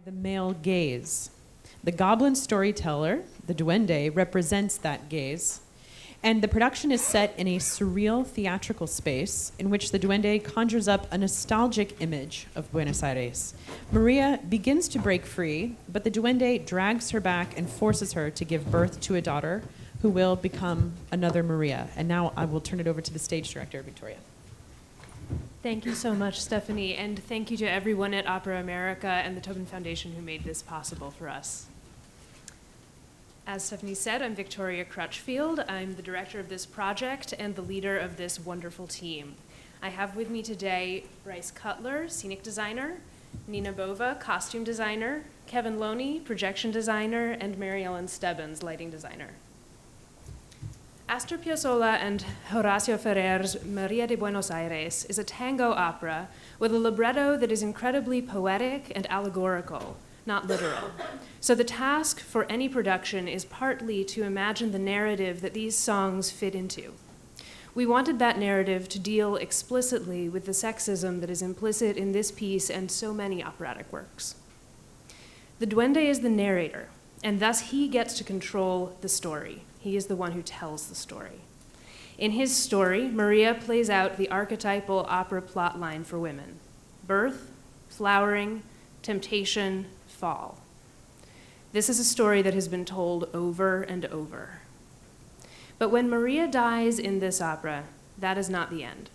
The male gaze. The goblin storyteller, the Duende, represents that gaze. And the production is set in a surreal theatrical space in which the Duende conjures up a nostalgic image of Buenos Aires. Maria begins to break free, but the Duende drags her back and forces her to give birth to a daughter who will become another Maria. And now I will turn it over to the stage director, Victoria. Thank you so much, Stephanie, and thank you to everyone at Opera America and the Tobin Foundation who made this possible for us. As Stephanie said, I'm Victoria Crutchfield. I'm the director of this project and the leader of this wonderful team. I have with me today Bryce Cutler, scenic designer, Nina Bova, costume designer, Kevan Loney, projection designer, and Ellen Stebbins, lighting designer. Astor Piazzolla and Horacio Ferrer's María de Buenos Aires is a tango opera with a libretto that is incredibly poetic and allegorical, not literal. So the task for any production is partly to imagine the narrative that these songs fit into. We wanted that narrative to deal explicitly with the sexism that is implicit in this piece and so many operatic works. The Duende is the narrator, and thus he gets to control the story. He is the one who tells the story. In his story, Maria plays out the archetypal opera plotline for women: birth, flowering, temptation, fall. This is a story that has been told over and over. But when Maria dies in this opera, that is not the end.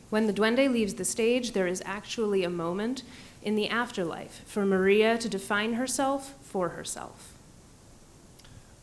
When the Duende leaves the stage, there is actually a moment in the afterlife for Maria to define herself for herself.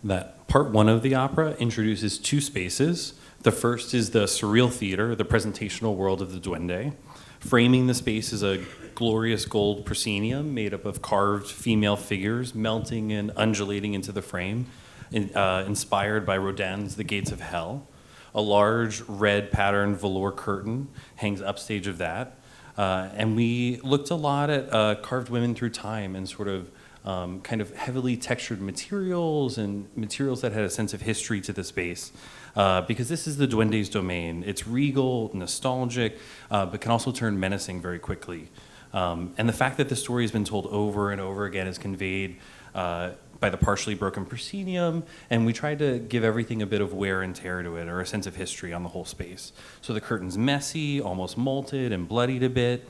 That part one of the opera introduces two spaces. The first is the surreal theater, the presentational world of the Duende. Framing the space is a glorious gold proscenium made up of carved female figures melting and undulating into the frame, inspired by Rodin's The Gates of Hell. A large red patterned velour curtain hangs upstage of that. And we looked a lot at carved women through time and sort of kind of heavily textured materials and materials that had a sense of history to the space, because this is the Duende's domain. It's regal, nostalgic, but can also turn menacing very quickly. And the fact that the story has been told over and over again is conveyed by the partially broken proscenium, and we tried to give everything a bit of wear and tear to it, or a sense of history on the whole space. So the curtain's messy, almost molted and bloodied a bit.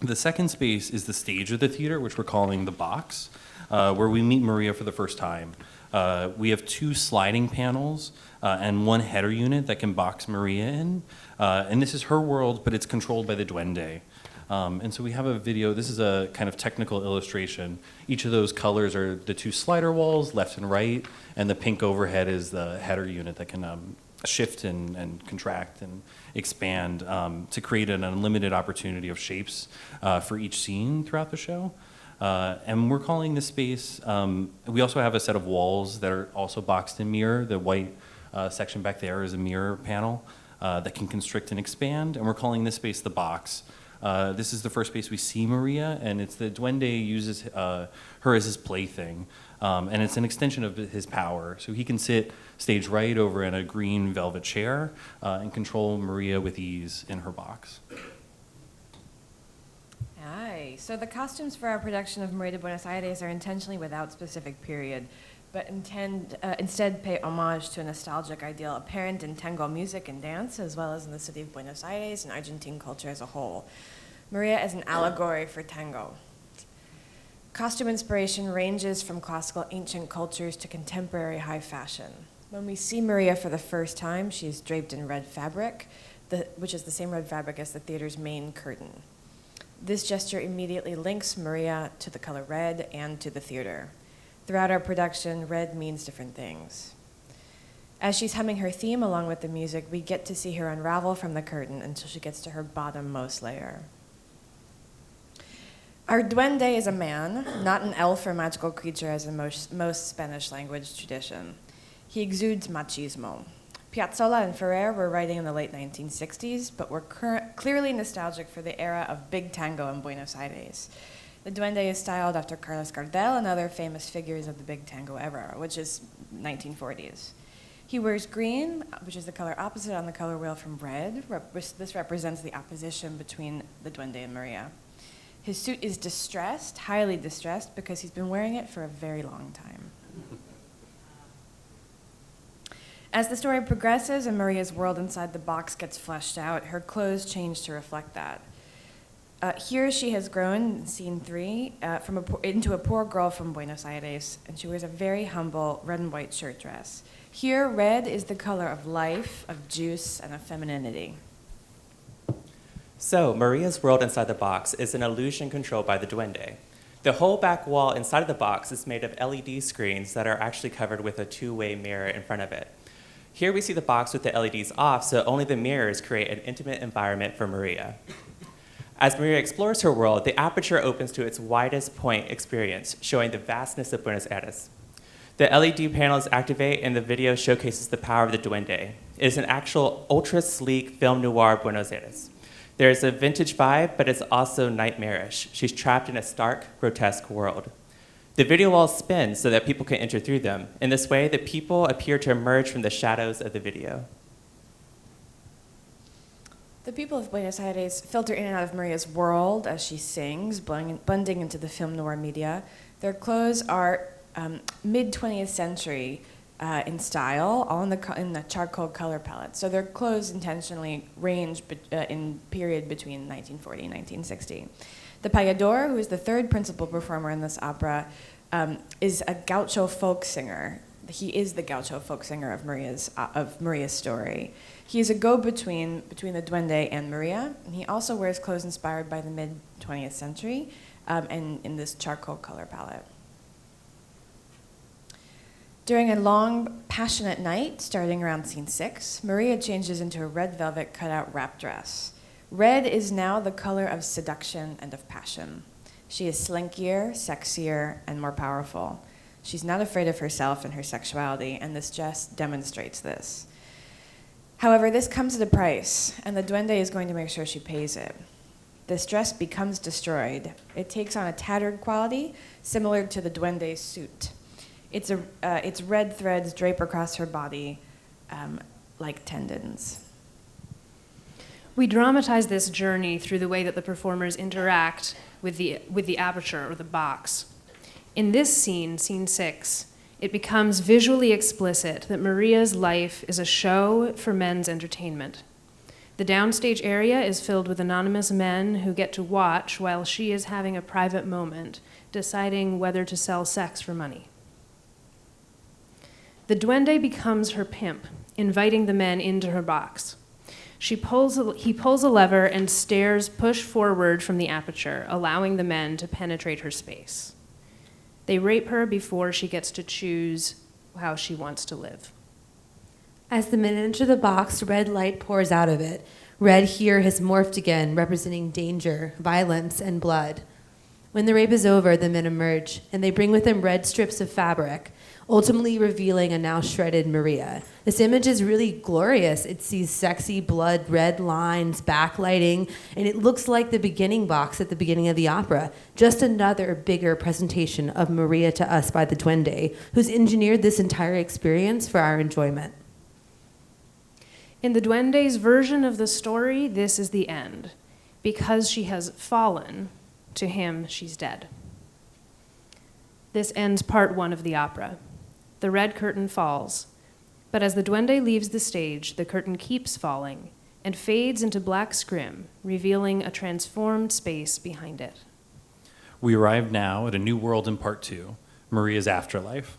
The second space is the stage of the theater, which we're calling the box, where we meet Maria for the first time. We have two sliding panels and one header unit that can box Maria in. And this is her world, but it's controlled by the Duende. And so we have a video. This is a kind of technical illustration. Each of those colors are the two slider walls, left and right, and the pink overhead is the header unit that can shift and contract and expand to create an unlimited opportunity of shapes for each scene throughout the show. And we're calling this space, we also have a set of walls that are also boxed in mirror. The white section back there is a mirror panel that can constrict and expand, and we're calling this space the box. This is the first space we see Maria, and it's the Duende uses her as his plaything. And it's an extension of his power. So he can sit stage right over in a green velvet chair and control Maria with ease in her box. Aye. So the costumes for our production of María de Buenos Aires are intentionally without specific period, but instead pay homage to a nostalgic ideal apparent in tango music and dance, as well as in the city of Buenos Aires and Argentine culture as a whole. Maria is an allegory for tango. Costume inspiration ranges from classical ancient cultures to contemporary high fashion. When we see Maria for the first time, she is draped in red fabric, which is the same red fabric as the theater's main curtain. This gesture immediately links Maria to the color red and to the theater. Throughout our production, red means different things. As she's humming her theme along with the music, we get to see her unravel from the curtain until she gets to her bottommost layer. Our Duende is a man, not an elf or magical creature as in most Spanish language tradition. He exudes machismo. Piazzolla and Ferrer were writing in the late 1960s, but were clearly nostalgic for the era of big tango in Buenos Aires. The Duende is styled after Carlos Gardel and other famous figures of the big tango era, which is 1940s. He wears green, which is the color opposite on the color wheel from red. This represents the opposition between the Duende and Maria. His suit is distressed, highly distressed, because he's been wearing it for a very long time. As the story progresses and Maria's world inside the box gets fleshed out, her clothes change to reflect that. Here she has grown, in scene 3, into a poor girl from Buenos Aires, and she wears a very humble red and white shirt dress. Here, red is the color of life, of juice, and of femininity. So, Maria's world inside the box is an illusion controlled by the Duende. The whole back wall inside of the box is made of LED screens that are actually covered with a two-way mirror in front of it. Here we see the box with the LEDs off, so only the mirrors create an intimate environment for Maria. As Maria explores her world, the aperture opens to its widest point experience, showing the vastness of Buenos Aires. The LED panels activate, and the video showcases the power of the Duende. It is an actual ultra-sleek film noir Buenos Aires. There is a vintage vibe, but it's also nightmarish. She's trapped in a stark, grotesque world. The video walls spin so that people can enter through them. In this way, the people appear to emerge from the shadows of the video. The people of Buenos Aires filter in and out of Maria's world as she sings, blending into the film noir media. Their clothes are mid-20th century in style, all in the charcoal color palette. So their clothes intentionally range in period between 1940 and 1960. The payador, who is the third principal performer in this opera, is a gaucho folk singer. He is the gaucho folk singer of Maria's story. He is a go-between between the Duende and Maria, and he also wears clothes inspired by the mid-20th century and in this charcoal color palette. During a long, passionate night, starting around scene 6, Maria changes into a red velvet cutout wrap dress. Red is now the color of seduction and of passion. She is slinkier, sexier, and more powerful. She's not afraid of herself and her sexuality, and this dress demonstrates this. However, this comes at a price, and the Duende is going to make sure she pays it. This dress becomes destroyed. It takes on a tattered quality, similar to the Duende's suit. Its red threads drape across her body like tendons. We dramatize this journey through the way that the performers interact with the aperture or the box. In this scene, scene 6, it becomes visually explicit that Maria's life is a show for men's entertainment. The downstage area is filled with anonymous men who get to watch while she is having a private moment, deciding whether to sell sex for money. The Duende becomes her pimp, inviting the men into her box. He pulls a lever and stairs push forward from the aperture, allowing the men to penetrate her space. They rape her before she gets to choose how she wants to live. As the men enter the box, red light pours out of it. Red here has morphed again, representing danger, violence, and blood. When the rape is over, the men emerge, and they bring with them red strips of fabric, ultimately revealing a now shredded Maria. This image is really glorious. It sees sexy blood red lines, backlighting, and it looks like the beginning box at the beginning of the opera. Just another bigger presentation of Maria to us by the Duende, who's engineered this entire experience for our enjoyment. In the Duende's version of the story, this is the end. Because she has fallen, to him, she's dead. This ends part 1 of the opera. The red curtain falls, but as the Duende leaves the stage, the curtain keeps falling and fades into black scrim, revealing a transformed space behind it. We arrive now at a new world in part 2, Maria's afterlife.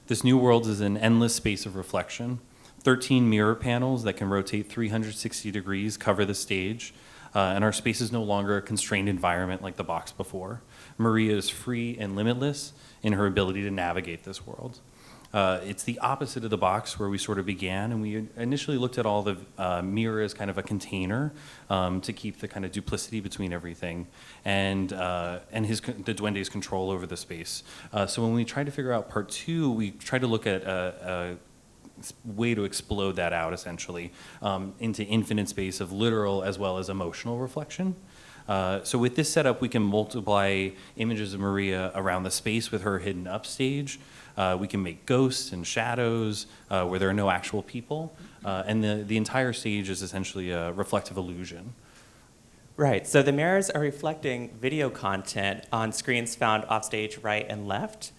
This new world is an endless space of reflection. 13 mirror panels that can rotate 360 degrees cover the stage, and our space is no longer a constrained environment like the box before. Maria is free and limitless in her ability to navigate this world. It's the opposite of the box where we sort of began, and we initially looked at all the mirror as kind of a container to keep the kind of duplicity between everything and the Duende's control over the space. So when we tried to figure out part 2, we tried to look at a way to explode that out essentially into infinite space of literal as well as emotional reflection. So with this setup, we can multiply images of Maria around the space with her hidden upstage. We can make ghosts and shadows where there are no actual people. And the entire stage is essentially a reflective illusion. Right, so the mirrors are reflecting video content on screens found offstage right and left,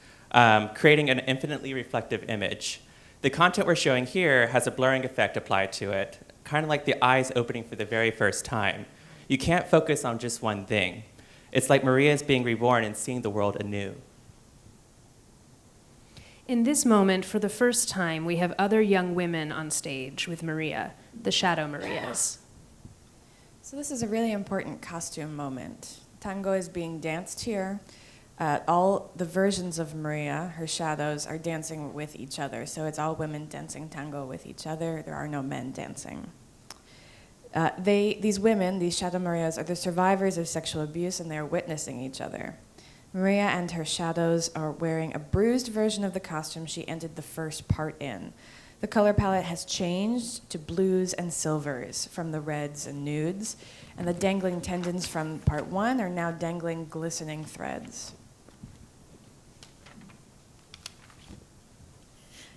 creating an infinitely reflective image. The content we're showing here has a blurring effect applied to it, kind of like the eyes opening for the very first time. You can't focus on just one thing. It's like Maria is being reborn and seeing the world anew. In this moment, for the first time, we have other young women on stage with Maria, the Shadow Marias. So this is a really important costume moment. Tango is being danced here. All the versions of Maria, her shadows, are dancing with each other. So it's all women dancing tango with each other. There are no men dancing. These women, these Shadow Marias, are the survivors of sexual abuse, and they're witnessing each other. Maria and her shadows are wearing a bruised version of the costume she ended the first part in. The color palette has changed to blues and silvers from the reds and nudes, and the dangling tendons from part one are now dangling glistening threads.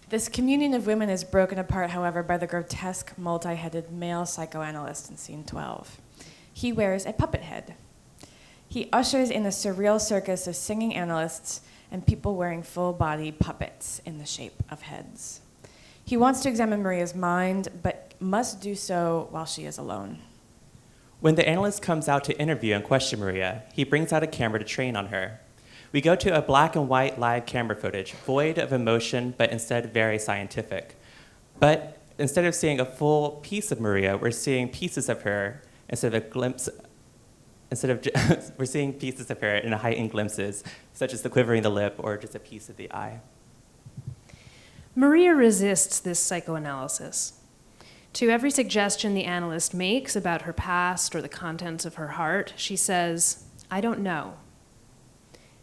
This communion of women is broken apart, however, by the grotesque, multi-headed male psychoanalyst in scene 12. He wears a puppet head. He ushers in a surreal circus of singing analysts and people wearing full-body puppets in the shape of heads. He wants to examine Maria's mind, but must do so while she is alone. When the analyst comes out to interview and question Maria, he brings out a camera to train on her. We go to a black and white live camera footage, void of emotion, but instead very scientific. But instead of seeing a full piece of Maria, we're seeing pieces of her instead of a glimpse. We're seeing pieces of her in heightened glimpses, such as the quivering the lip or just a piece of the eye. Maria resists this psychoanalysis. To every suggestion the analyst makes about her past or the contents of her heart, she says, "I don't know."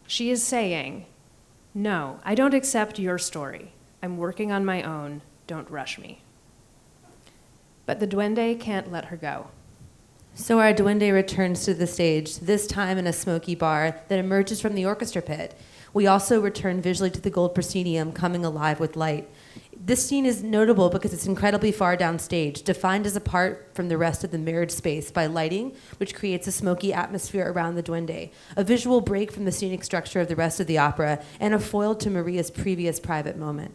She is saying, "No, I don't accept your story. I'm working on my own. Don't rush me." But the Duende can't let her go. So our Duende returns to the stage, this time in a smoky bar that emerges from the orchestra pit. We also return visually to the gold proscenium coming alive with light. This scene is notable because it's incredibly far downstage, defined as apart from the rest of the mirrored space by lighting, which creates a smoky atmosphere around the Duende, a visual break from the scenic structure of the rest of the opera, and a foil to Maria's previous private moment.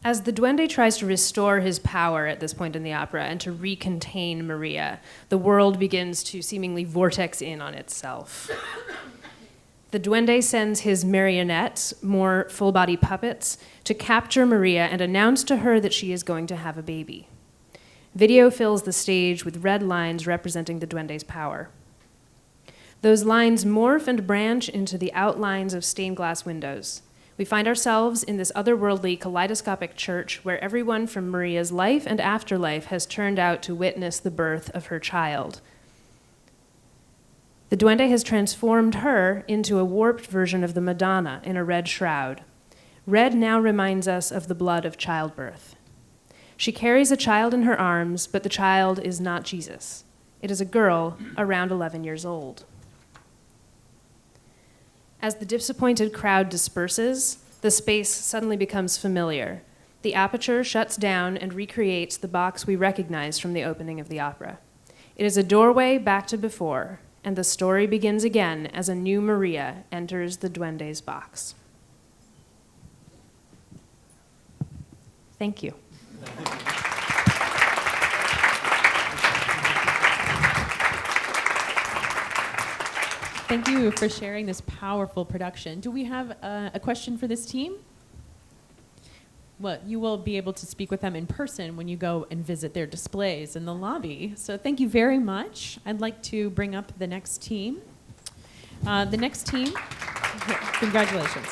As the Duende tries to restore his power at this point in the opera and to recontain Maria, the world begins to seemingly vortex in on itself. The Duende sends his marionettes, more full-body puppets, to capture Maria and announce to her that she is going to have a baby. Video fills the stage with red lines representing the Duende's power. Those lines morph and branch into the outlines of stained glass windows. We find ourselves in this otherworldly kaleidoscopic church where everyone from Maria's life and afterlife has turned out to witness the birth of her child. The Duende has transformed her into a warped version of the Madonna in a red shroud. Red now reminds us of the blood of childbirth. She carries a child in her arms, but the child is not Jesus. It is a girl around 11 years old. As the disappointed crowd disperses, the space suddenly becomes familiar. The aperture shuts down and recreates the box we recognize from the opening of the opera. It is a doorway back to before, and the story begins again as a new Maria enters the Duende's box. Thank you. Thank you for sharing this powerful production. Do we have a question for this team? Well, you will be able to speak with them in person when you go and visit their displays in the lobby. So thank you very much. I'd like to bring up the next team. Congratulations.